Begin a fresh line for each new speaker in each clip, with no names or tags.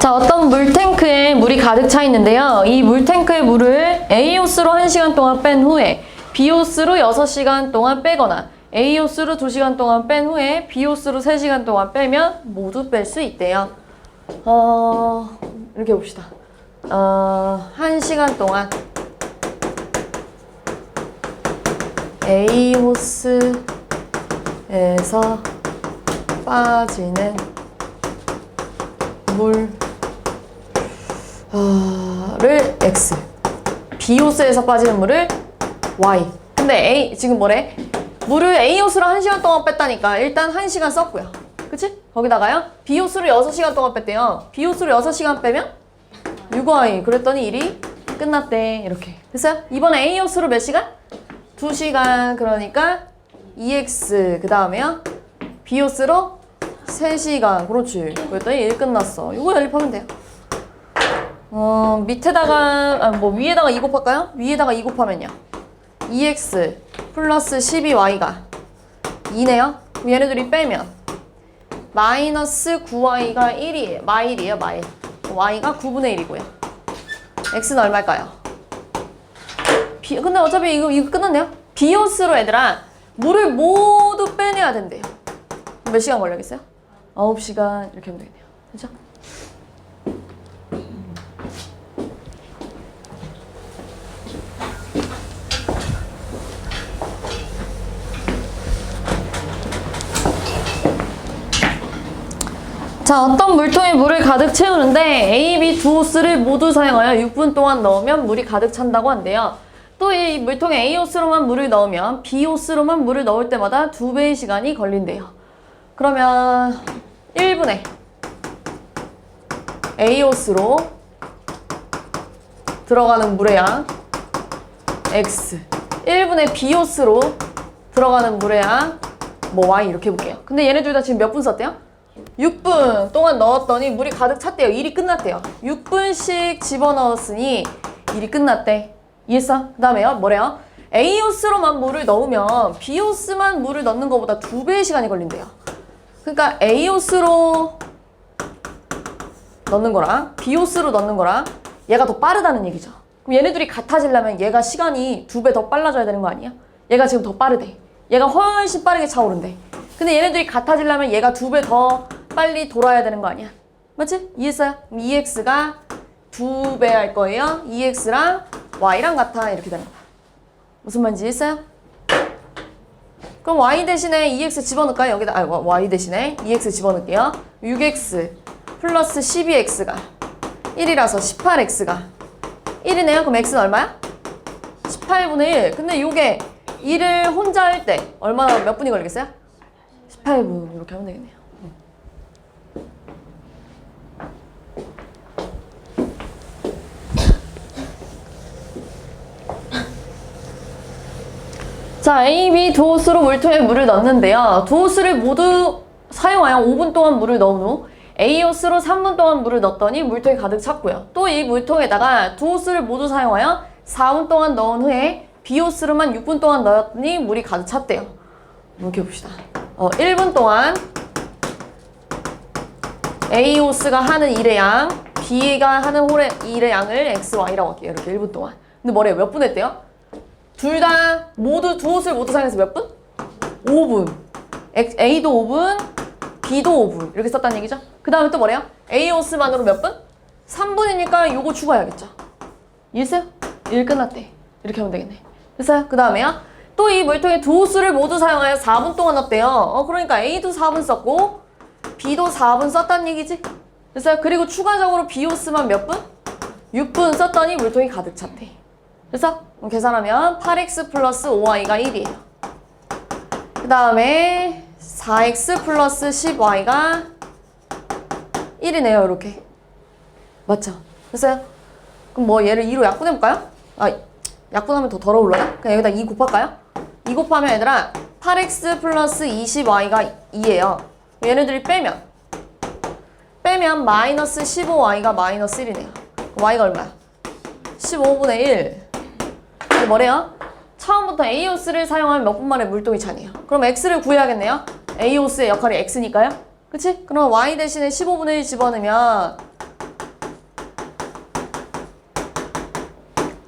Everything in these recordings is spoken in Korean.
자, 어떤 물탱크에 물이 가득 차 있는데요. 이 물탱크의 물을 A호스로 1시간 동안 뺀 후에 B호스로 6시간 동안 빼거나 A호스로 2시간 동안 뺀 후에 B호스로 3시간 동안 빼면 모두 뺄 수 있대요. 이렇게 봅시다. 1시간 동안 A호스에서 빠지는 물을 X, B호스에서 빠지는 물을 Y. 근데 지금 뭐래? 물을 A호스로 1시간 동안 뺐다니까 일단 1시간 썼고요. 그치? 거기다가요. B호스로 6시간 동안 뺐대요. B호스로 6시간 빼면 6Y. 그랬더니 일이 끝났대. 이렇게. 됐어요? 이번에 A호스로 몇 시간? 2시간. 그러니까 2X. 그 다음에요. B호스로 3시간. 그렇지. 그랬더니 일 끝났어. 이거 연립하면 돼요. 밑에다가, 위에다가 2 곱할까요? 위에다가 2 곱하면요. 2X 플러스 12Y가 2네요. 그럼 얘네들이 빼면 마이너스 9Y가 1이에요. 마일이에요, 마일. Y가 9분의 1이고요. X는 얼마일까요? 근데 어차피 이거 끝났네요. B호스로 얘들아, 물을 모두 빼내야 된대요. 몇 시간 걸리겠어요? 9시간 이렇게 하면 되겠네요. 그죠? 자, 어떤 물통에 물을 가득 채우는데 A, B 두 호스를 모두 사용하여 6분 동안 넣으면 물이 가득 찬다고 한대요. 또 이 물통에 A 호스로만 물을 넣으면 B 호스로만 물을 넣을 때마다 2배의 시간이 걸린대요. 그러면 1분에 A 호스로 들어가는 물의 양 X, 1분에 B 호스로 들어가는 물의 양 Y 이렇게 해볼게요. 근데 얘네 둘 다 지금 몇 분 썼대요? 6분 동안 넣었더니 물이 가득 찼대요. 일이 끝났대요. 6분씩 집어넣었으니 일이 끝났대. 이해했어? 그 다음에요. 뭐래요? A호스로만 물을 넣으면 B호스만 물을 넣는 것보다 2배의 시간이 걸린대요. 그러니까 A호스로 넣는 거랑 B호스로 넣는 거랑 얘가 더 빠르다는 얘기죠. 그럼 얘네들이 같아지려면 얘가 시간이 2배 더 빨라져야 되는 거 아니야? 얘가 지금 더 빠르대. 얘가 훨씬 빠르게 차오른대. 근데 얘네들이 같아지려면 얘가 2배 더 빨리 돌아야 되는 거 아니야? 맞지? 이해했어요? 그럼 EX가 2배 할 거예요. EX랑 Y랑 같아. 이렇게 되는 거야. 무슨 말인지 이해했어요? 그럼 Y 대신에 EX 집어넣을까요? 여기다, Y 대신에 EX 집어넣을게요. 6X 플러스 12X가 1이라서 18X가 1이네요. 그럼 X는 얼마야? 18분의 1. 근데 요게 1을 혼자 할 때 얼마나 몇 분이 걸리겠어요? 18분. 이렇게 하면 되겠네요. 자, A, B 두 호스로 물통에 물을 넣는데요. 두 호스를 모두 사용하여 5분 동안 물을 넣은 후 A 호스로 3분 동안 물을 넣었더니 물통이 가득 찼고요. 또 이 물통에다가 두 호스를 모두 사용하여 4분 동안 넣은 후에 B 호스로만 6분 동안 넣었더니 물이 가득 찼대요. 이렇게 봅시다. 1분 동안 A 호스가 하는 일의 양, B가 하는 일의 양을 X, Y라고 할게요. 이렇게 1분 동안. 근데 뭐래요? 몇 분 했대요? 둘 다 모두 두 호스를 모두 사용해서 몇 분? 5분. A도 5분, B도 5분. 이렇게 썼다는 얘기죠? 그 다음에 또 뭐래요? A 호스만으로 몇 분? 3분이니까 요거 추가해야겠죠? 이해했어요? 일 끝났대. 이렇게 하면 되겠네. 됐어요? 그 다음에요. 또 이 물통에 두 호스를 모두 사용하여 4분 동안 넣었대요. 그러니까 A도 4분 썼고 B도 4분 썼다는 얘기지? 됐어요? 그리고 추가적으로 B 호스만 몇 분? 6분 썼더니 물통이 가득 찼대. 그래서 계산하면 8x 플러스 5y가 1이에요. 그 다음에 4x 플러스 10y가 1이네요. 이렇게. 맞죠? 됐어요? 그럼 뭐 얘를 2로 약분해볼까요? 약분하면 더 더러울라나? 그냥 여기다 2 곱할까요? 2 곱하면 얘들아 8x 플러스 20y가 2예요. 얘네들이 빼면 마이너스 15y가 마이너스 1이네요. y가 얼마야? 15분의 1. 근데 뭐래요? 처음부터 A호스를 사용하면 몇 분 만에 물통이 차네요. 그럼 X를 구해야겠네요. A호스의 역할이 X니까요. 그치? 그럼 Y 대신에 15분의 1 집어넣으면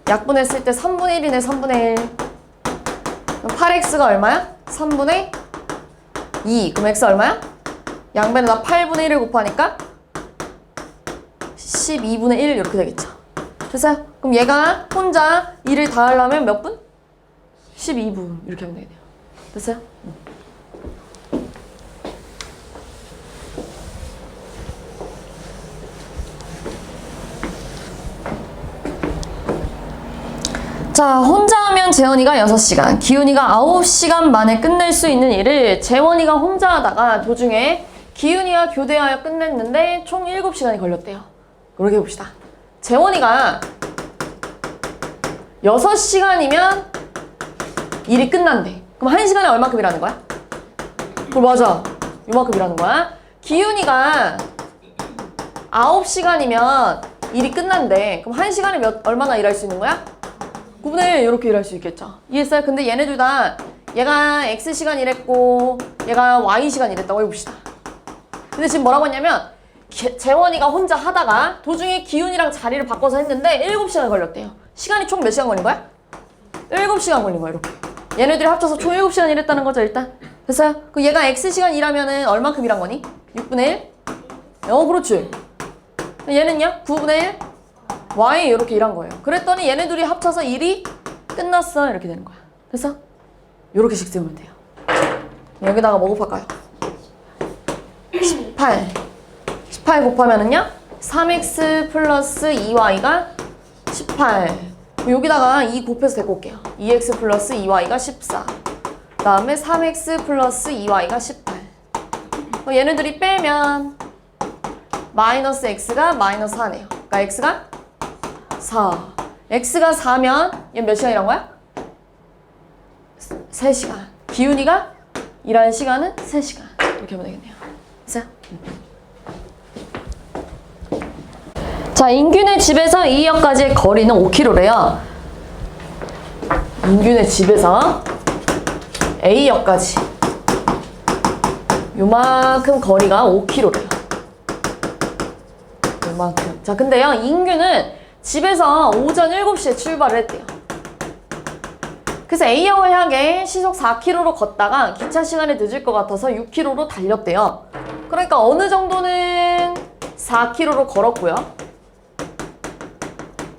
약분했을 때 3분의 1이네, 3분의 1. 그럼 8x가 얼마야? 3분의 2. 그럼 x 얼마야? 양변에다 8분의 1을 곱하니까 12분의 1 이렇게 되겠죠. 됐어요? 그럼 얘가 혼자 2를 다 하려면 몇 분? 12분 이렇게 하면 되겠네요. 됐어요? 자, 혼자 하면 재원이가 6시간, 기훈이가 9시간 만에 끝낼 수 있는 일을 재원이가 혼자 하다가 도중에 기훈이가 교대하여 끝냈는데 총 7시간이 걸렸대요. 그렇게 해봅시다. 재원이가 6시간이면 일이 끝난대. 그럼 1시간에 얼마큼 일하는 거야? 그럼 맞아. 요만큼 일하는 거야. 기훈이가 9시간이면 일이 끝난대. 그럼 1시간에 얼마나 일할 수 있는 거야? 9분의 1 이렇게 일할 수 있겠죠. 이해했어요? 근데 얘네들 다 얘가 X시간 일했고 얘가 Y시간 일했다고 해봅시다. 근데 지금 뭐라고 했냐면 재원이가 혼자 하다가 도중에 기훈이랑 자리를 바꿔서 했는데 7시간 걸렸대요. 시간이 총 몇 시간 걸린 거야? 7시간 걸린 거야, 이렇게. 얘네들이 합쳐서 총 7시간 일했다는 거죠, 일단. 됐어요? 그 얘가 X시간 일하면은 얼만큼 일한 거니? 6분의 1? 그렇지. 얘는요? 9분의 1? Y 이렇게 일한 거예요. 그랬더니 얘네들이 합쳐서 일이 끝났어, 이렇게 되는 거야. 됐어? 요렇게씩 세우면 돼요. 여기다가 뭐 곱할까요? 18 곱하면은요 3x 플러스 2y가 18. 여기다가 2 곱해서 데리고 올게요. 2x 플러스 2y가 14. 그 다음에 3x 플러스 2y가 18. 얘네들이 빼면 마이너스 x가 마이너스 4네요. 그러니까 x가 4. x가 4면 얘 몇 시간 일한 거야? 3시간. 기훈이가 일하는 시간은 3시간. 이렇게 하면 되겠네요. 됐어요? 자, 인균의 집에서 A역까지의 거리는 5km래요. 인균의 집에서 A역까지 요만큼 거리가 5km래요. 요만큼. 자, 근데요, 인균은 집에서 오전 7시에 출발을 했대요. 그래서 A역을 향해 시속 4km로 걷다가 기차 시간에 늦을 것 같아서 6km로 달렸대요. 그러니까 어느 정도는 4km로 걸었고요.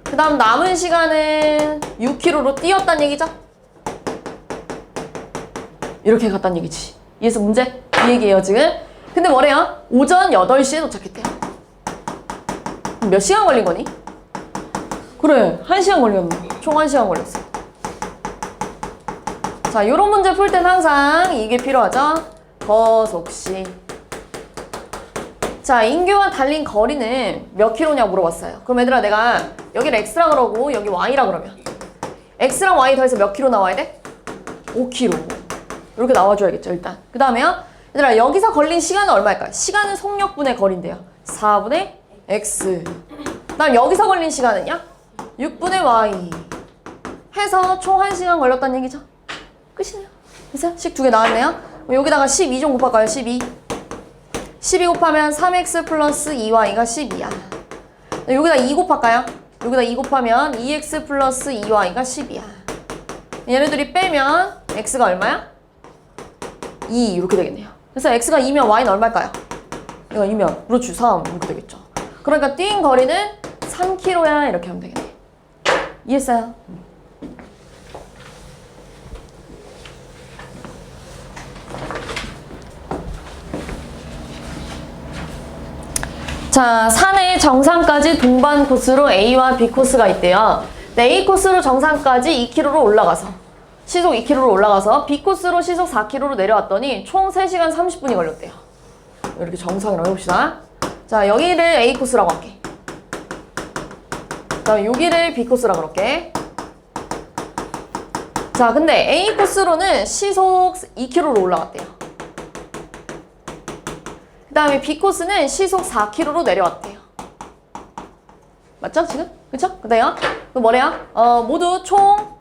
그 다음 남은 시간은 6km로 뛰었단 얘기죠? 이렇게 갔단 얘기지. 이해해서 문제? 이 얘기예요, 지금. 근데 뭐래요? 오전 8시에 도착했대요. 몇 시간 걸린 거니? 그래, 1시간 걸렸네. 총 1시간 걸렸어. 자, 요런 문제 풀 땐 항상 이게 필요하죠? 거속시. 자, 인규와 달린 거리는 몇 킬로냐고 물어봤어요. 그럼 얘들아, 내가 여기를 x라 그러고 여기 y라 그러면 x랑 y 더해서 몇 킬로 나와야 돼? 5킬로. 이렇게 나와줘야겠죠, 일단. 그 다음에요, 얘들아, 여기서 걸린 시간은 얼마일까요? 시간은 속력분의 거리인데요. 4분의 x. 그 다음 여기서 걸린 시간은요? 6분의 y. 해서 총 1시간 걸렸다는 얘기죠. 끝이네요. 됐어요? 식 2개 나왔네요. 여기다가 12 좀 곱할까요? 12 곱하면 3x 플러스 2y가 12야. 여기다 2 곱할까요? 여기다 2 곱하면 2x 플러스 2y가 10이야. 얘네들이 빼면 x가 얼마야? 2 이렇게 되겠네요. 그래서 x가 2면 y는 얼마일까요? 얘가 2면 그렇지 3 이렇게 되겠죠. 그러니까 뛴 거리는 3km야 이렇게 하면 되겠네. 이해했어요? 자, 산의 정상까지 동반 코스로 A와 B 코스가 있대요. 네, A 코스로 정상까지 2km로 올라가서 시속 2km로 올라가서 B 코스로 시속 4km로 내려왔더니 총 3시간 30분이 걸렸대요. 이렇게 정상이라고 해봅시다. 자, 여기를 A 코스라고 할게. 그 다음에 여기를 B 코스라고 그럴게. 자, 근데 A 코스로는 시속 2km로 올라갔대요. 그 다음에 B 코스는 시속 4km로 내려왔대요. 맞죠? 지금? 그쵸? 그래요? 그 뭐래요? 모두 총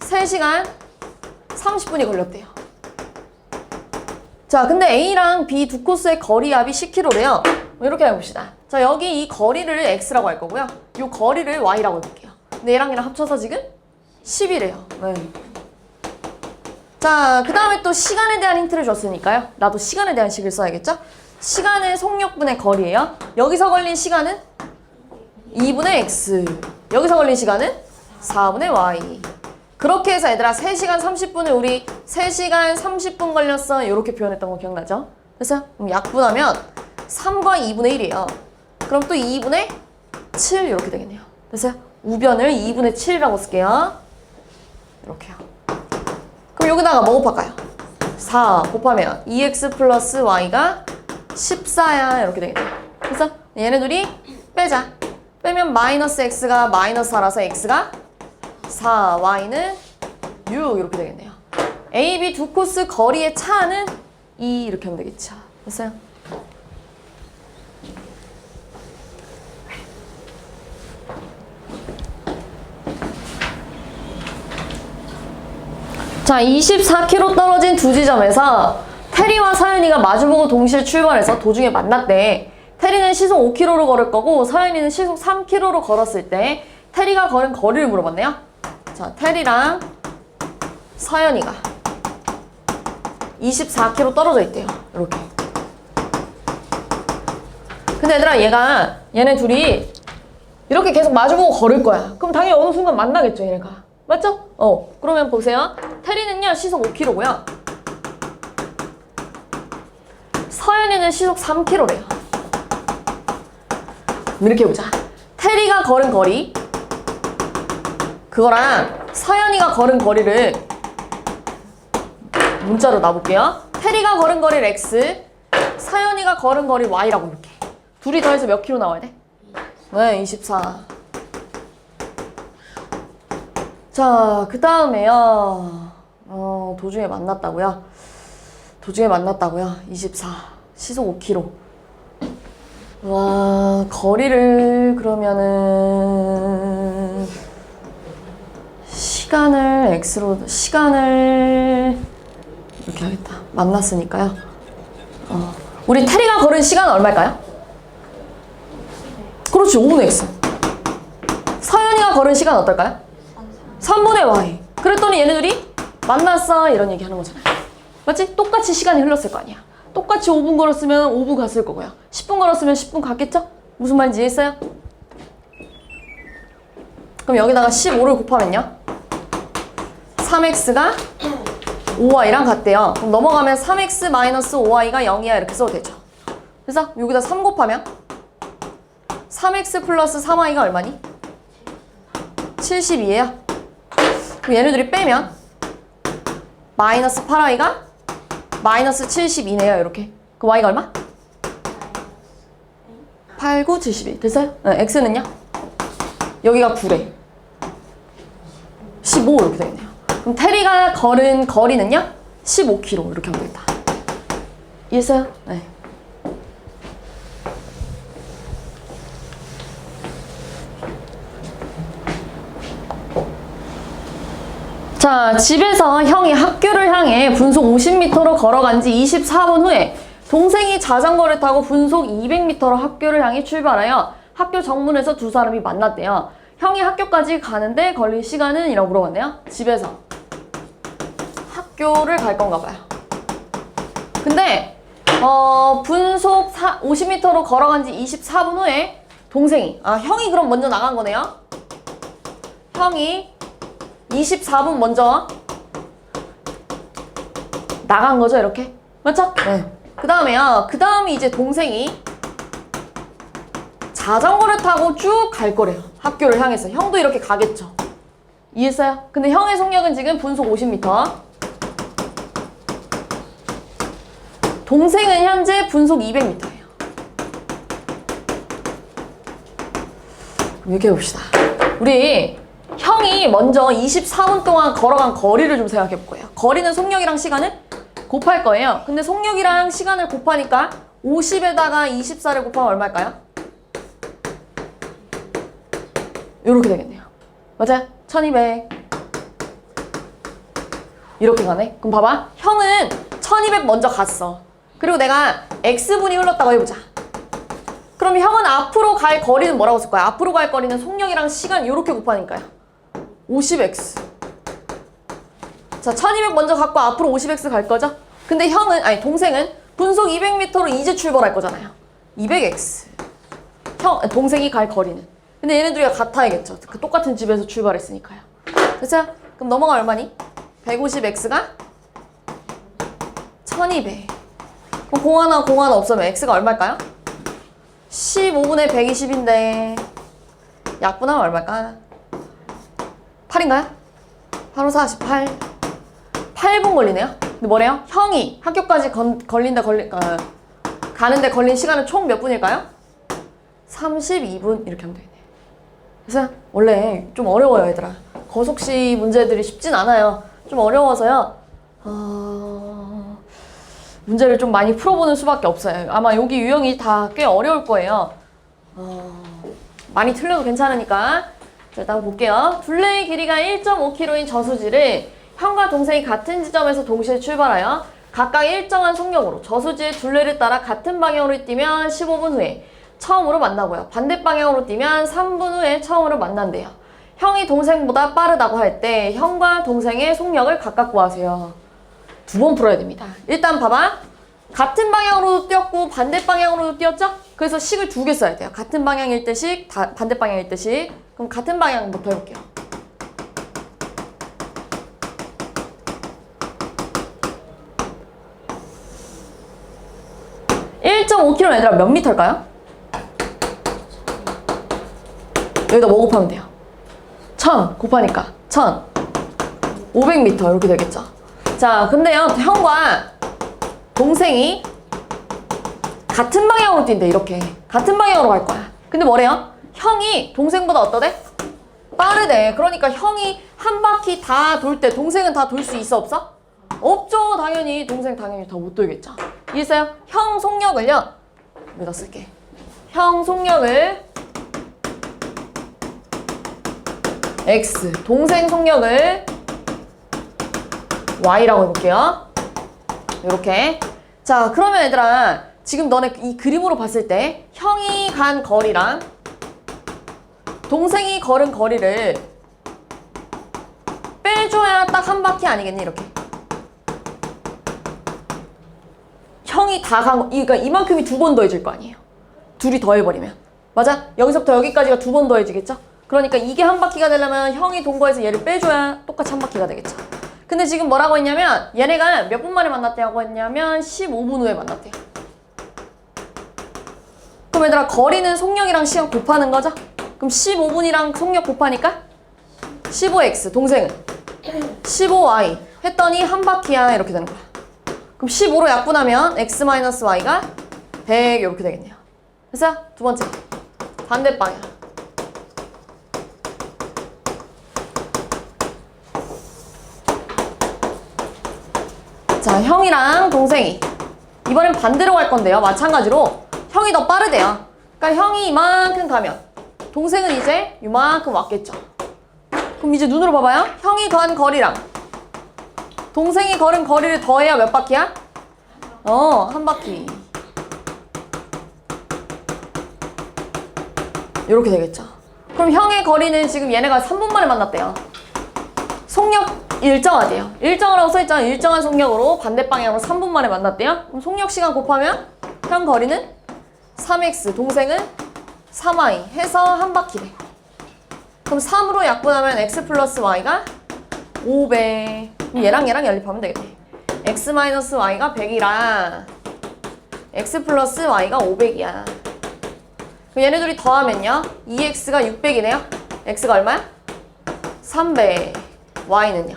3시간 30분이 걸렸대요. 자, 근데 A랑 B 두 코스의 거리 합이 10km래요. 이렇게 해봅시다. 자, 여기 이 거리를 X라고 할 거고요. 이 거리를 Y라고 해볼게요. 근데 얘랑 얘랑 합쳐서 지금 10이래요. 네. 자, 그 다음에 또 시간에 대한 힌트를 줬으니까요. 나도 시간에 대한 식을 써야겠죠? 시간은 속력분의 거리예요. 여기서 걸린 시간은 2분의 x. 여기서 걸린 시간은 4분의 y. 그렇게 해서 얘들아 3시간 30분을 우리 3시간 30분 걸렸어. 이렇게 표현했던 거 기억나죠? 됐어요? 그럼 약분하면 3과 2분의 1이에요. 그럼 또 2분의 7 이렇게 되겠네요. 됐어요? 우변을 2분의 7이라고 쓸게요. 이렇게요. 그럼 여기다가 뭐 곱할까요? 4 곱하면 2x 플러스 y가 14야. 이렇게 되겠네요. 그래서 얘네 둘이 빼자. 빼면 마이너스 x가 마이너스 4라서 x가 4, y는 6 이렇게 되겠네요. A, B 두 코스 거리의 차는 2 이렇게 하면 되겠죠. 됐어요? 자, 24km 떨어진 두 지점에서 테리와 서연이가 마주보고 동시에 출발해서 도중에 만났대. 테리는 시속 5km로 걸을 거고 서연이는 시속 3km로 걸었을 때 테리가 걸은 거리를 물어봤네요. 자, 테리랑 서연이가 24km 떨어져 있대요. 이렇게. 근데 얘들아 얘네 둘이 이렇게 계속 마주보고 걸을 거야. 그럼 당연히 어느 순간 만나겠죠, 얘네가. 맞죠? 그러면 보세요. 테리는요 시속 5km고요. 서연이는 시속 3km래요. 이렇게 보자. 테리가 걸은 거리 그거랑 서연이가 걸은 거리를 문자로 놔볼게요. 테리가 걸은 거리를 x, 서연이가 걸은 거리 y라고 볼게. 둘이 더해서 몇 킬로 나와야 돼? 네, 24. 자, 그 다음에요. 도중에 만났다고요? 도중에 만났다고요? 24. 시속 5km. 와, 거리를 그러면은 시간을 이렇게 하겠다. 만났으니까요. 우리 테리가 걸은 시간은 얼마일까요? 그렇지, 5분의 x. 서연이가 걸은 시간 어떨까요? 3분의 y. 그랬더니 얘네들이 만났어 이런 얘기 하는 거잖아요. 맞지? 똑같이 시간이 흘렀을 거 아니야. 똑같이 5분 걸었으면 5분 갔을 거고요. 10분 걸었으면 10분 갔겠죠? 무슨 말인지 이해했어요? 그럼 여기다가 15를 곱하면요 3x가 5y랑 같대요. 그럼 넘어가면 3x 마이너스 5y가 0이야 이렇게 써도 되죠. 그래서 여기다 3 곱하면 3x 플러스 3y가 얼마니? 72예요. 그럼 얘네들이 빼면 마이너스 8y가 마이너스 72네요. 이렇게. 그 y가 얼마? 8, 9, 72. 됐어요? 네, x는요? 여기가 9래. 15 이렇게 되겠네요. 그럼 테리가 걸은 거리는요? 15km 이렇게 하면 되겠다. 이해했어요? 네. 자, 집에서 형이 학교를 향해 분속 50m로 걸어간 지 24분 후에 동생이 자전거를 타고 분속 200m로 학교를 향해 출발하여 학교 정문에서 두 사람이 만났대요. 형이 학교까지 가는데 걸린 시간은? 이라고 물어봤네요. 집에서 학교를 갈 건가 봐요. 근데 분속 50m로 걸어간 지 24분 후에 동생이, 형이 그럼 먼저 나간 거네요. 형이 24분 먼저 나간 거죠, 이렇게. 맞죠? 네. 그 다음에 이제 동생이 자전거를 타고 쭉 갈 거래요. 학교를 향해서. 형도 이렇게 가겠죠. 이해했어요? 근데 형의 속력은 지금 분속 50m. 동생은 현재 분속 200m예요. 이렇게 해봅시다. 우리 형이 먼저 24분 동안 걸어간 거리를 좀 생각해 볼 거예요. 거리는 속력이랑 시간을 곱할 거예요. 근데 속력이랑 시간을 곱하니까 50에다가 24를 곱하면 얼마일까요? 이렇게 되겠네요. 맞아요? 1200. 이렇게 가네. 그럼 봐봐. 형은 1200 먼저 갔어. 그리고 내가 x분이 흘렀다고 해보자. 그럼 형은 앞으로 갈 거리는 뭐라고 쓸 거야? 앞으로 갈 거리는 속력이랑 시간 이렇게 곱하니까요. 50x. 자, 1200 먼저 갖고 앞으로 50x 갈 거죠? 근데 형은, 아니 동생은 분속 200m로 이제 출발할 거잖아요. 200x. 동생이 갈 거리는. 근데 얘네들이 같아야겠죠. 그 똑같은 집에서 출발했으니까요. 됐어요? 그럼 넘어가 얼마니? 150x가 1200. 그럼 공 하나 없으면 x가 얼마일까요? 15분의 120인데 약분하면 얼마일까? 8인가요? 8호 48. 8분 걸리네요. 근데 뭐래요? 형이 학교까지 가는데 걸린 시간은 총 몇 분일까요? 32분 이렇게 하면 되겠네요. 그래서 원래 좀 어려워요, 얘들아. 거속시 문제들이 쉽진 않아요. 좀 어려워서요. 문제를 좀 많이 풀어보는 수밖에 없어요. 아마 여기 유형이 다 꽤 어려울 거예요. 많이 틀려도 괜찮으니까. 자, 일단 볼게요. 둘레의 길이가 1.5km인 저수지를 형과 동생이 같은 지점에서 동시에 출발하여 각각 일정한 속력으로 저수지의 둘레를 따라 같은 방향으로 뛰면 15분 후에 처음으로 만나고요. 반대 방향으로 뛰면 3분 후에 처음으로 만난대요. 형이 동생보다 빠르다고 할 때 형과 동생의 속력을 각각 구하세요. 2번 풀어야 됩니다. 일단 봐봐. 같은 방향으로도 뛰었고 반대 방향으로도 뛰었죠? 그래서 식을 2개 써야 돼요. 같은 방향일 때 식, 반대 방향일 때 식. 그럼 같은 방향부터 해볼게요. (1.5km) 얘들아 몇 미터일까요? 여기다 뭐 곱하면 돼요? 1000 곱하니까 1000 500m 이렇게 되겠죠. 자, 근데요 형과 동생이 같은 방향으로 뛴대. 이렇게 같은 방향으로 갈 거야. 근데 뭐래요? 형이 동생보다 어떠대? 빠르대. 그러니까 형이 한 바퀴 다 돌 때 동생은 다 돌 수 있어 없어? 없죠. 당연히 동생 당연히 더 못 돌겠죠. 이해했어요? 형 속력을요 여기다 쓸게. 형 속력을 x, 동생 속력을 y라고 해볼게요. 이렇게. 자, 그러면 얘들아 지금 너네 이 그림으로 봤을 때 형이 간 거리랑 동생이 걸은 거리를 빼줘야 딱 한 바퀴 아니겠니? 이렇게. 형이 다 간 거, 그러니까 이만큼이 2번 더해질 거 아니에요. 둘이 더해버리면. 맞아? 여기서부터 여기까지가 2번 더해지겠죠? 그러니까 이게 한 바퀴가 되려면 형이 동거해서 얘를 빼줘야 똑같이 한 바퀴가 되겠죠. 근데 지금 뭐라고 했냐면 얘네가 몇 분 만에 만났다고 했냐면 15분 후에 만났대요. 그럼 얘들아 거리는 속력이랑 시간 곱하는 거죠? 그럼 15분이랑 속력 곱하니까 15x, 동생은 15y 했더니 한 바퀴야 이렇게 되는 거야. 그럼 15로 약분하면 x-y가 100 이렇게 되겠네요. 됐어요? 두 번째 반대 방향. 자, 형이랑 동생이 이번엔 반대로 갈 건데요. 마찬가지로 형이 더 빠르대요. 그러니까 형이 이만큼 가면 동생은 이제 이만큼 왔겠죠. 그럼 이제 눈으로 봐봐요. 형이 간 거리랑 동생이 걸은 거리를 더해야 몇 바퀴야? 한 바퀴. 이렇게 되겠죠. 그럼 형의 거리는 지금 얘네가 3분 만에 만났대요. 속력 일정하대요. 일정하라고 써있잖아요. 일정한 속력으로 반대 방향으로 3분 만에 만났대요. 그럼 속력 시간 곱하면 형 거리는 3x, 동생은 3y 해서 한 바퀴래. 그럼 3으로 약분하면 x 플러스 y가 500. 그럼 얘랑 연립하면 되겠네. x 마이너스 y가 100이라 x 플러스 y가 500이야. 그럼 얘네 둘이 더하면요. 2x가 600이네요. x가 얼마야? 300. y는요?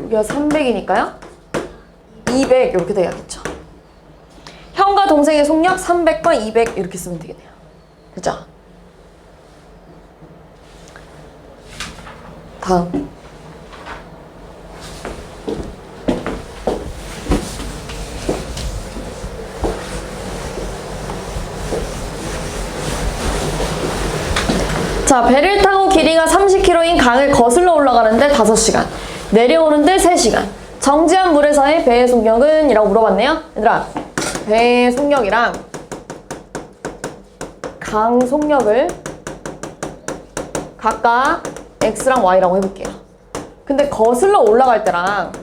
여기가 300이니까요. 200 이렇게 돼야겠죠. 형과 동생의 속력 300과 200 이렇게 쓰면 되겠네요. 그죠? 다음. 자, 배를 타고 길이가 30km인 강을 거슬러 올라가는데 5시간, 내려오는데 3시간. 정지한 물에서의 배의 속력은? 이라고 물어봤네요. 얘들아, 배의 속력이랑 강속력을 각각 x랑 y라고 해볼게요. 근데 거슬러 올라갈 때랑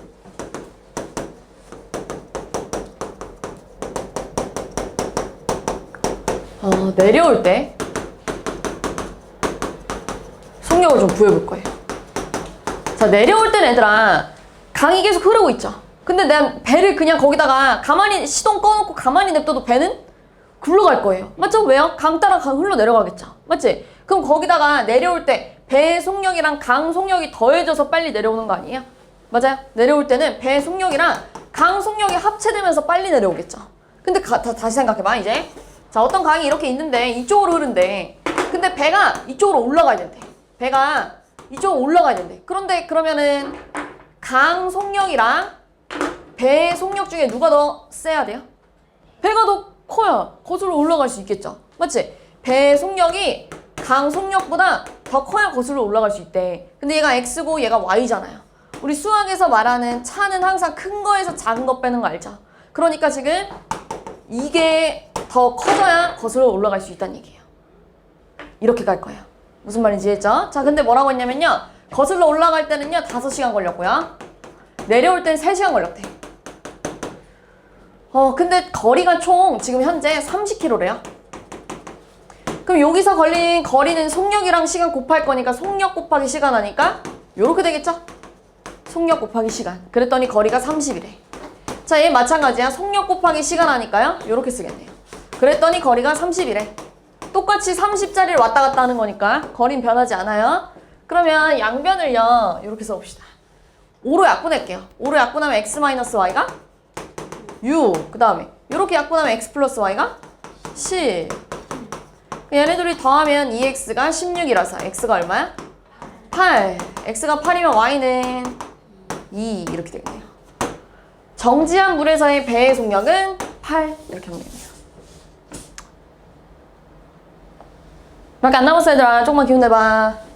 내려올 때 속력을 좀 부여볼 거예요. 자, 내려올 때는 얘들아 강이 계속 흐르고 있죠. 근데 내가 배를 그냥 거기다가 가만히 시동 꺼놓고 가만히 냅둬도 배는 굴러갈 거예요. 맞죠? 왜요? 강 따라 강 흘러 내려가겠죠. 맞지? 그럼 거기다가 내려올 때 배의 속력이랑 강 속력이 더해져서 빨리 내려오는 거 아니에요? 맞아요? 내려올 때는 배의 속력이랑 강 속력이 합체되면서 빨리 내려오겠죠. 근데 다시 생각해봐 이제. 자, 어떤 강이 이렇게 있는데 이쪽으로 흐른대. 근데 배가 이쪽으로 올라가야 된대. 배가 이쪽으로 올라가야 된대. 그런데 그러면은 강 속력이랑 배의 속력 중에 누가 더 세야 돼요? 배가 더 커야 거슬러 올라갈 수 있겠죠. 맞지? 배의 속력이 강 속력보다 더 커야 거슬러 올라갈 수 있대. 근데 얘가 x고 얘가 y잖아요. 우리 수학에서 말하는 차는 항상 큰 거에서 작은 거 빼는 거 알죠? 그러니까 지금 이게 더 커져야 거슬러 올라갈 수 있다는 얘기예요. 이렇게 갈 거예요. 무슨 말인지 했죠? 자, 근데 뭐라고 했냐면요. 거슬러 올라갈 때는요 5시간 걸렸고요. 내려올 때는 3시간 걸렸대. 근데 거리가 총 지금 현재 30km래요. 그럼 여기서 걸린 거리는 속력이랑 시간 곱할 거니까 속력 곱하기 시간 하니까 요렇게 되겠죠? 속력 곱하기 시간. 그랬더니 거리가 30이래. 자, 얘 마찬가지야. 속력 곱하기 시간 하니까요. 요렇게 쓰겠네요. 그랬더니 거리가 30이래. 똑같이 30짜리를 왔다 갔다 하는 거니까 거리는 변하지 않아요. 그러면 양변을요. 요렇게 써봅시다. 5로 약분할게요. 5로 약분하면 x-y가 6. 그 다음에 요렇게 약분하면 x 플러스 y가 10. 얘네들이 더하면 2x가 16이라서 x가 얼마야? 8. x가 8이면 y는 2 이렇게 되겠네요. 정지한 물에서의 배의 속력은 8 이렇게 하면 됩니다. 밖에 안 남았어 얘들아. 조금만 기운 내봐.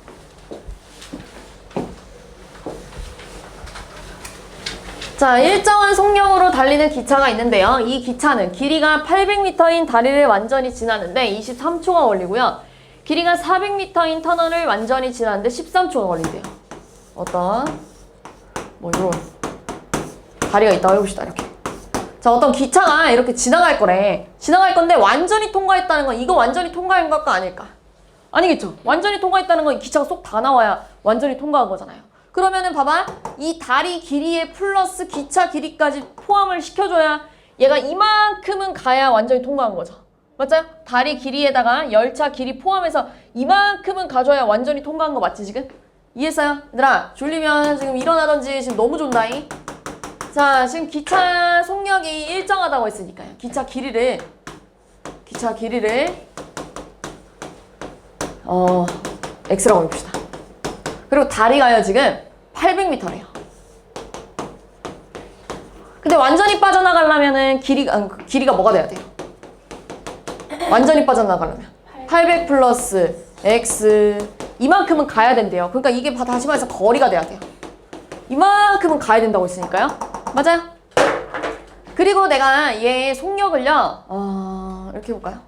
자, 일정한 속력으로 달리는 기차가 있는데요. 이 기차는 길이가 800m인 다리를 완전히 지나는데 23초가 걸리고요. 길이가 400m인 터널을 완전히 지나는데 13초가 걸린대요. 어떤 이런 다리가 있다고 해봅시다. 이렇게. 자, 어떤 기차가 이렇게 지나갈 거래. 지나갈 건데 완전히 통과했다는 건 이거 완전히 통과한 것과 아닐까? 아니겠죠? 완전히 통과했다는 건 기차가 쏙 다 나와야 완전히 통과한 거잖아요. 그러면은 봐봐. 이 다리 길이에 플러스 기차 길이까지 포함을 시켜줘야 얘가 이만큼은 가야 완전히 통과한 거죠. 맞아요? 다리 길이에다가 열차 길이 포함해서 이만큼은 가져야 완전히 통과한 거 맞지 지금? 이해했어요? 얘들아 졸리면 지금 일어나던지 지금 너무 존다잉. 자, 지금 기차 속력이 일정하다고 했으니까요. 기차 길이를 x라고 해봅시다. 그리고 다리가요 지금 800m래요. 근데 완전히 빠져나가려면은 길이가 뭐가 돼야 돼요? 완전히 빠져나가려면 800 플러스 x 이만큼은 가야 된대요. 그러니까 이게 다시 말해서 거리가 돼야 돼요. 이만큼은 가야 된다고 했으니까요. 맞아요? 그리고 내가 얘 속력을요 이렇게 해볼까요?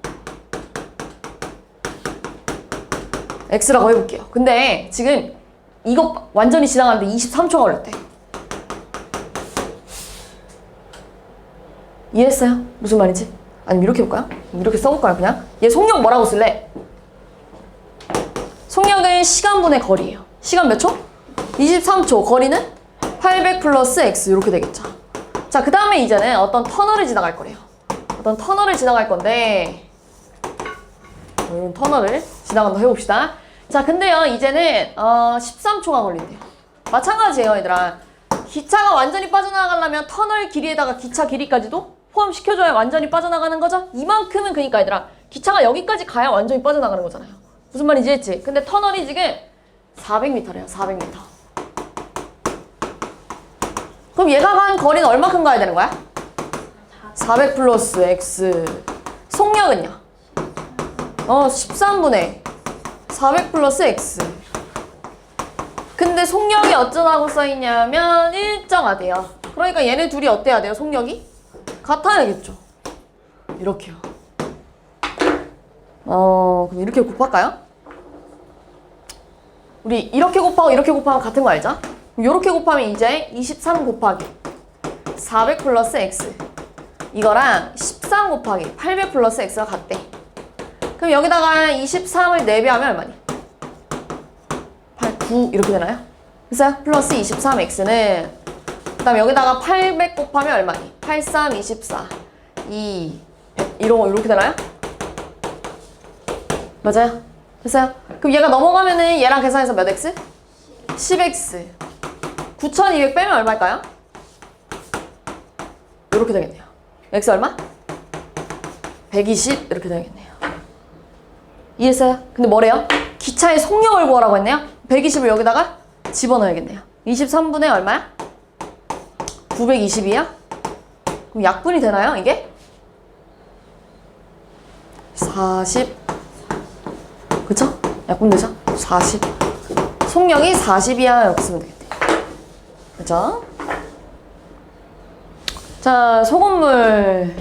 x라고 해볼게요. 근데 지금 이거 완전히 지나가는데 23초가 걸렸대. 이해했어요? 무슨 말인지? 아니면 이렇게 해볼까요? 이렇게 써볼까요 그냥? 얘 속력 뭐라고 쓸래? 속력은 시간분의 거리예요. 시간 몇 초? 23초. 거리는 800 플러스 x 이렇게 되겠죠. 자, 그 다음에 이제는 어떤 터널을 지나갈 거래요. 어떤 터널을 지나갈 건데 이런 터널을 지나간다 해봅시다. 자, 근데요 이제는 13초가 걸린대요. 마찬가지예요 얘들아. 기차가 완전히 빠져나가려면 터널 길이에다가 기차 길이까지도 포함시켜줘야 완전히 빠져나가는 거죠. 이만큼은 그러니까 얘들아 기차가 여기까지 가야 완전히 빠져나가는 거잖아요. 무슨 말인지 했지? 근데 터널이 지금 400m래요. 400m. 그럼 얘가 간 거리는 얼마큼 가야 되는 거야? 400 플러스 x. 속력은요? 13분의 400 플러스 x. 근데 속력이 어쩌라고 써있냐면 일정하대요. 그러니까 얘네 둘이 어때야 돼요? 속력이? 같아야겠죠. 이렇게요. 그럼 이렇게 곱할까요? 우리 이렇게 곱하고 이렇게 곱하면 같은 거 알죠? 이렇게 곱하면 이제 23 곱하기 400 플러스 x 이거랑 13 곱하기 800 플러스 x가 같대. 그럼 여기다가 23을 4배 하면 얼마니? 8, 9 이렇게 되나요? 그래서 플러스 23x는 그 다음에 여기다가 800 곱하면 얼마니? 8, 3, 24 2, 100 이런 거 이렇게 되나요? 맞아요? 됐어요? 그럼 얘가 넘어가면은 얘랑 계산해서 몇 x? 10x 9200 빼면 얼마일까요? 이렇게 되겠네요. x 얼마? 120 이렇게 되겠네요. 이해했어요? 근데 뭐래요? 기차의 속력을 구하라고 했네요. 120을 여기다가 집어넣어야겠네요. 23분의 얼마야? 920이야? 그럼 약분이 되나요, 이게? 40 그쵸? 약분되죠? 40 속력이 40이야 이렇게 쓰면 되겠대요. 그쵸? 자, 소금물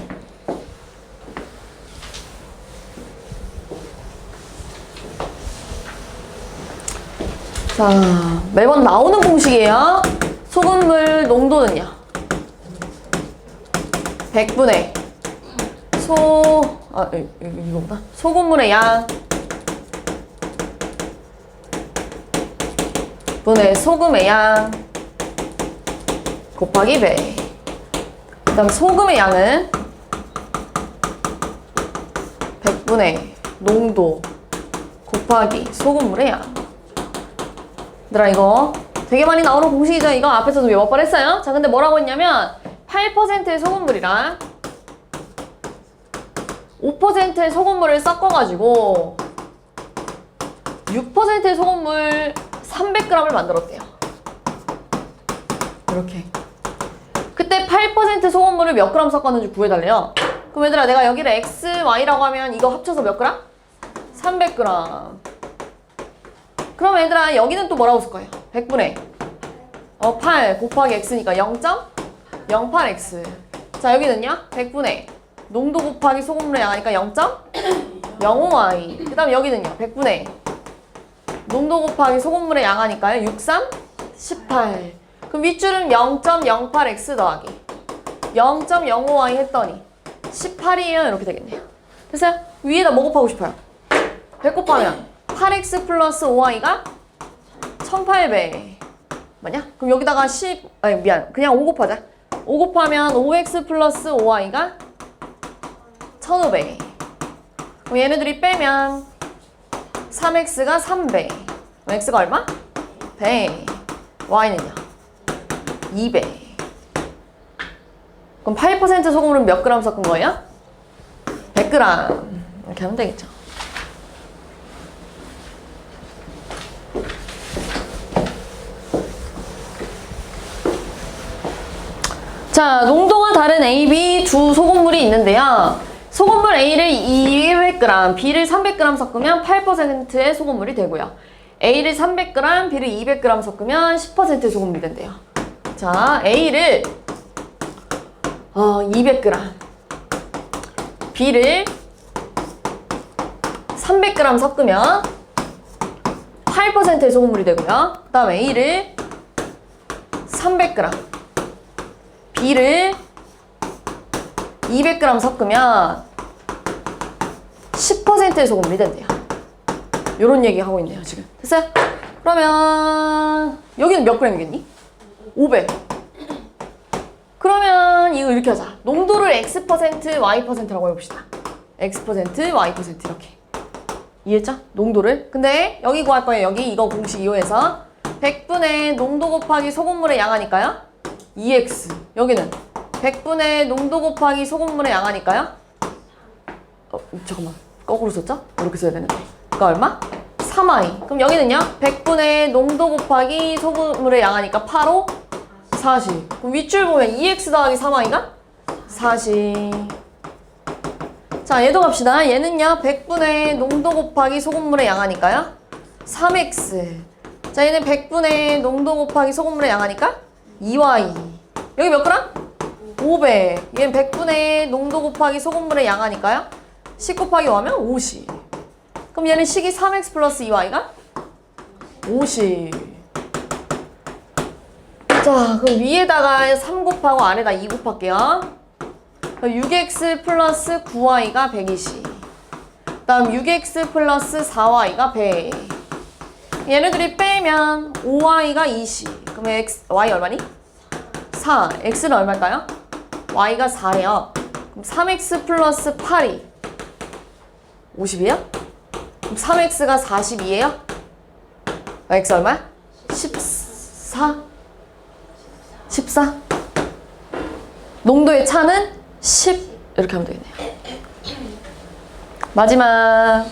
자, 매번 나오는 공식이에요. 소금물 농도는요 100분의 이거보다 소금물의 양 분의 소금의 양 곱하기 배. 그 다음 소금의 양은 100분의 농도 곱하기 소금물의 양. 얘들아 이거 되게 많이 나오는 공식이죠. 이거 앞에서도 몇 번 했어요. 자, 근데 뭐라고 했냐면 8%의 소금물이랑 5%의 소금물을 섞어가지고 6%의 소금물 300g을 만들었대요. 이렇게. 그때 8% 소금물을 몇 그램 섞었는지 구해달래요. 그럼 얘들아 내가 여기를 x, y라고 하면 이거 합쳐서 몇 그램? 300g. 그럼 얘들아 여기는 또 뭐라고 쓸 거예요? 100분의 8 곱하기 x니까 0.08x. 자, 여기는요 100분의 농도 곱하기 소금물의 양 하니까 0.05y. 그 다음 여기는요 100분의 농도 곱하기 소금물의 양 하니까요 63, 18. 그럼 윗줄은 0.08x 더하기 0.05y 했더니 18이에요 이렇게 되겠네요. 됐어요? 위에다 뭐 곱하고 싶어요? 100 곱하면 8x 플러스 5y가 1800 맞냐? 그럼 여기다가 그냥 5 곱하자. 5 곱하면 5x 플러스 5y가 1500. 그럼 얘네들이 빼면 3x가 300. 그럼 x가 얼마? 100. y는요? 200. 그럼 8% 소금물은 몇 그램 섞은 거예요? 100g. 이렇게 하면 되겠죠. 자, 농도가 다른 A, B 두 소금물이 있는데요. 소금물 A를 200g, B를 300g 섞으면 8%의 소금물이 되고요. A를 300g, B를 200g 섞으면 10%의 소금물이 된대요. 자, A를 200g, B를 300g 섞으면 8%의 소금물이 되고요. 그 다음 A를 300g, B를 200g 섞으면 10%의 소금물이 된대요. 요런 얘기 하고 있네요, 지금. 됐어요? 그러면 여기는 몇 g이겠니? 500. 그러면 이거 이렇게 하자. 농도를 x%, y%라고 해봅시다. x%, y% 이렇게. 이해했죠? 농도를. 근데 여기 구할 거예요. 여기 이거 공식 이용해서 100분의 농도 곱하기 소금물의 양 하니까요. 2x. 여기는 100분의 농도 곱하기 소금물의 양 하니까요. 잠깐만. 거꾸로 썼죠? 이렇게 써야 되는데. 그러니까 얼마? 3i. 그럼 여기는요. 100분의 농도 곱하기 소금물의 양 하니까 8, 5, 40. 그럼 윗줄 보면 2x 더하기 3i가 40. 자, 얘도 갑시다. 얘는요. 100분의 농도 곱하기 소금물의 양 하니까요. 3x. 자, 얘는 100분의 농도 곱하기 소금물의 양 하니까 2y. 여기 몇 그램? 500. 얘는 100분의 농도 곱하기 소금물의 양 하니까요. 10 곱하기 5하면 50. 그럼 얘는 식이 3x 플러스 2y가 50. 자, 그럼 위에다가 3 곱하고 아래다 2 곱할게요. 그럼 6x 플러스 9y가 120. 다음 6x 플러스 4y가 100. 얘네들이 빼면 5y가 20. 그럼 y 얼마니? 4. x는 얼마일까요? y가 4예요. 그럼 3x 플러스 8이 50이에요? 그럼 3x가 42예요? x 얼마야? 14? 14? 농도의 차는 10 이렇게 하면 되겠네요. 마지막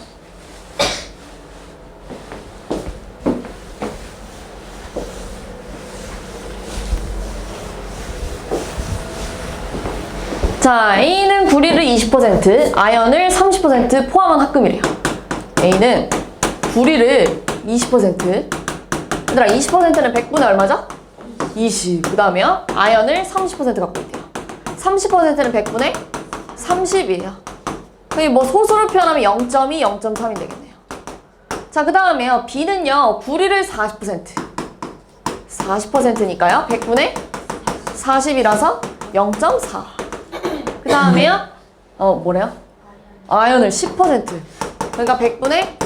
자, A는 구리를 20%, 아연을 30% 포함한 합금이래요. A는 구리를 20%, 얘들아 20%는 100분의 얼마죠? 20. 그 다음에 아연을 30% 갖고 있대요. 30%는 100분의 30이에요. 그게 뭐 소수를 표현하면 0.2, 0.3이 되겠네요. 자, 그 다음에요. B는요, 구리를 40%. 40%니까요. 100분의 40이라서 0.4. 그 다음에요. 뭐래요? 아연을 10%. 그러니까 100분의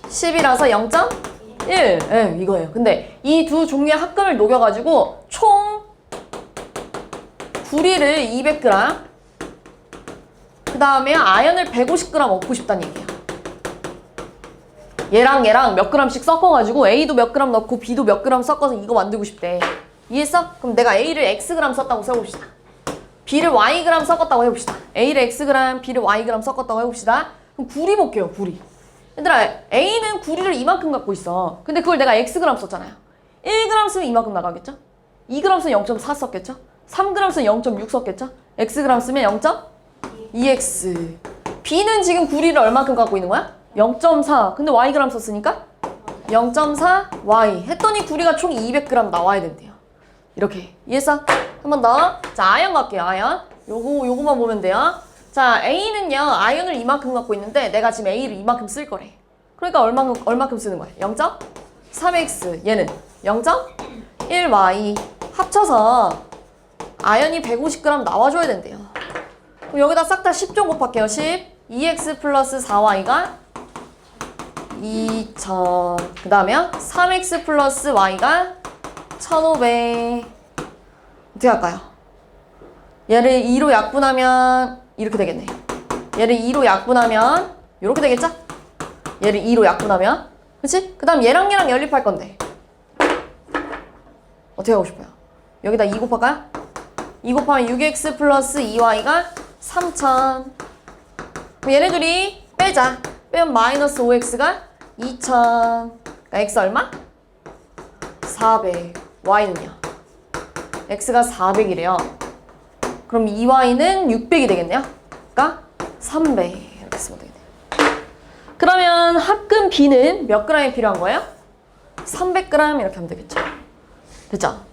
10이라서 0.1. 예, 이거예요. 근데 이 두 종류의 합금을 녹여가지고 총 구리를 200g, 그 다음에 아연을 150g 얻고 싶다는 얘기예요. 얘랑 몇 g씩 섞어가지고 A도 몇 g 넣고 B도 몇 g 섞어서 이거 만들고 싶대. 이해했어? 그럼 내가 A를 xg 썼다고 써봅시다. B를 yg 섞었다고 해봅시다. A를 xg, B를 yg 섞었다고 해봅시다. 그럼 구리 볼게요, 구리. 얘들아, A는 구리를 이만큼 갖고 있어. 근데 그걸 내가 xg 썼잖아요. 1g 쓰면 이만큼 나가겠죠? 2g 쓰면 0.4 썼겠죠? 3g 쓰면 0.6 썼겠죠? xg 쓰면 0.2x. B는 지금 구리를 얼마큼 갖고 있는 거야? 0.4. 근데 yg 썼으니까 0.4y. 했더니 구리가 총 200g 나와야 된대요. 이렇게. 이해했어? 한 번 더. 자, 아연 갈게요, 아연. 요거만 보면 돼요. 자, A는요, 아연을 이만큼 갖고 있는데 내가 지금 A를 이만큼 쓸 거래. 그러니까 얼마큼 쓰는 거야? 0.3x. 얘는 0.1y. 합쳐서 아연이 150g 나와줘야 된대요. 그럼 여기다 싹 다 10좀 곱할게요. 10. 2x 플러스 4y가 2000. 그 다음에 3x 플러스 y가 1500. 어떻게 할까요? 얘를 2로 약분하면 이렇게 되겠네. 얘를 2로 약분하면 이렇게 되겠죠? 얘를 2로 약분하면, 그치? 그 다음 얘랑 연립할 건데 어떻게 하고 싶어요? 여기다 2 곱할까요? 2 곱하면 6x 플러스 2y가 3000. 그럼 얘네들이 빼자. 빼면 마이너스 5x가 2000. 그러니까 x 얼마? 400. y는요? x가 400이래요. 그럼 2y는 600이 되겠네요. 그러니까 300 이렇게 쓰면 되겠네요. 그러면 합금 B는 몇 g이 필요한 거예요? 300g 이렇게 하면 되겠죠. 됐죠?